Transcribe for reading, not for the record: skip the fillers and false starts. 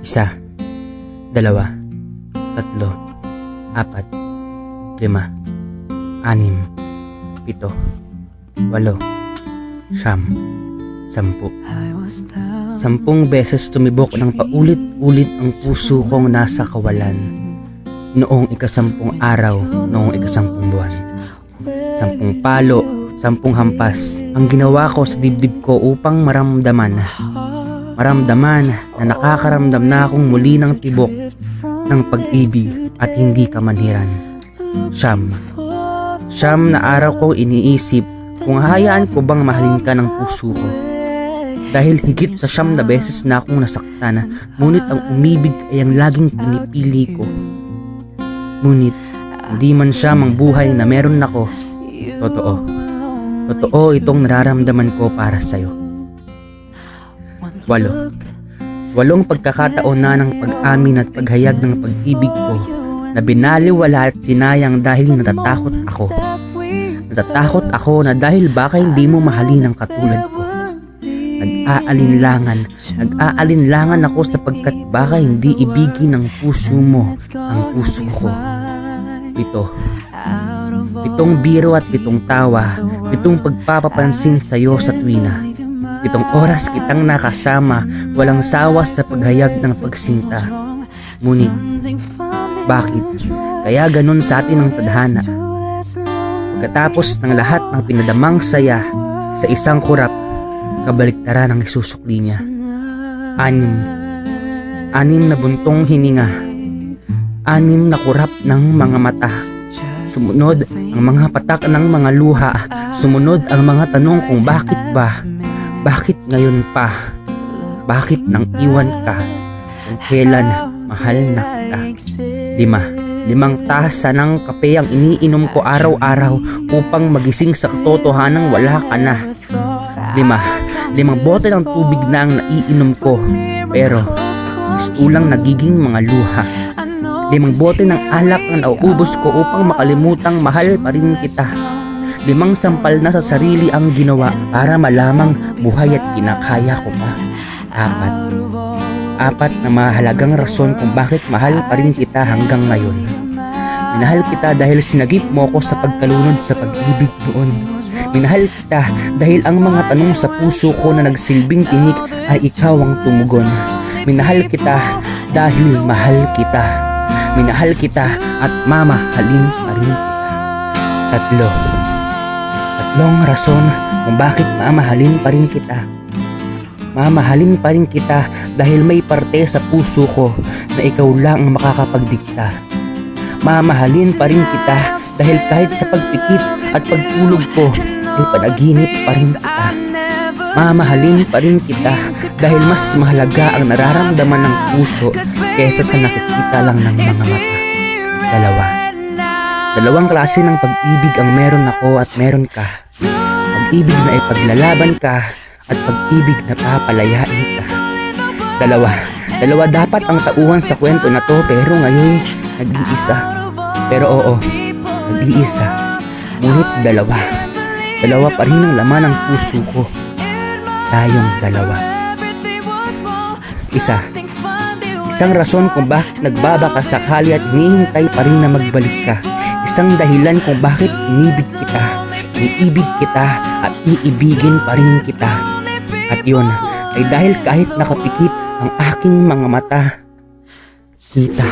Isa, dalawa, tatlo, apat, lima, anim, pito, walo, siyam, sampu. 10 beses tumibok ng paulit-ulit ang puso kong nasa kawalan. Noong ika-10 araw, noong ika-10 buwan. 10 palo, 10 hampas ang ginawa ko sa dibdib ko upang maramdaman na nakakaramdam na akong muli ng tibok ng pag-ibig at hindi kamanhiran. Siyam na araw ko iniisip kung hayaan ko bang mahalin ka ng puso ko. Dahil higit sa 9 na beses na akong nasaktan, ngunit ang umibig ay ang laging pinipili ko. Ngunit hindi man siya buhay na meron ako, totoo itong nararamdaman ko para sa'yo. 8 pagkakataon na ng pag-amin at paghayag ng pag-ibig ko na binaliwala at sinayang dahil natatakot ako. Natatakot ako na dahil baka hindi mo mahalin ang katulad ko. Nag-aalinlangan ako sapagkat baka hindi ibigin ng puso mo ang puso ko. 7 biro at 7 tawa, 7 pagpapapansin sa'yo sa tuwina. 7 oras kitang nakasama, walang sawa sa paghayag ng pagsinta. Ngunit, bakit? Kaya ganun sa atin ang tadhana. Pagkatapos ng lahat ng pinadamang saya sa isang kurap, kabaliktaran ang isusukli niya. 6 na buntong hininga, 6 na kurap ng mga mata. Sumunod ang mga patak ng mga luha. Sumunod ang mga tanong kung bakit ba? Bakit ngayon pa? Bakit nang iwan ka? Kung kailan mahal na kita? 5 tasa ng kape ang iniinom ko araw-araw upang magising sa katotohanang wala ka na. 5 bote ng tubig na ang naiinom ko, pero istulang nagiging mga luha. 5 bote ng alak ang nauubos ko upang makalimutang mahal pa rin kita. 5 sampal na sa sarili ang ginawa para malamang buhay at kinakaya ko pa. 4 na mahalagang rason kung bakit mahal pa rin kita hanggang ngayon. Minahal kita dahil sinagip mo ko sa pagkalunod sa pag-ibig noon. Minahal kita dahil ang mga tanong sa puso ko na nagsilbing tinik ay ikaw ang tumugon. Minahal kita dahil mahal kita. Minahal kita at mamahalin pa rin kita. 3 rason kung bakit mamahalin pa rin kita. Mamahalin pa rin kita dahil may parte sa puso ko na ikaw lang ang makakapagdikta. Mamahalin pa rin kita dahil kahit sa pagpikit at pagtulog ko ay panaginip pa rin kita. Mamahalin pa rin kita dahil mas mahalaga ang nararamdaman ng puso kaysa sa nakikita lang ng mga mata. 2 klase ng pag-ibig ang meron ako at meron ka. Pag-ibig na ipaglalaban ka at pag-ibig na papalayain ka. 2 dapat ang tauhan sa kwento na to, pero ngayon nag-iisa. Pero oo, nag-iisa. Ngunit 2 pa rin ang laman ng puso ko. Tayong 2. Isang rason kung bakit nagbabaka sakali at hinihintay pa rin na magbalik ka. Isang dahilan kung bakit iniibig kita at iibigin pa rin kita. At yun ay dahil kahit nakapikit ang aking mga mata, kita.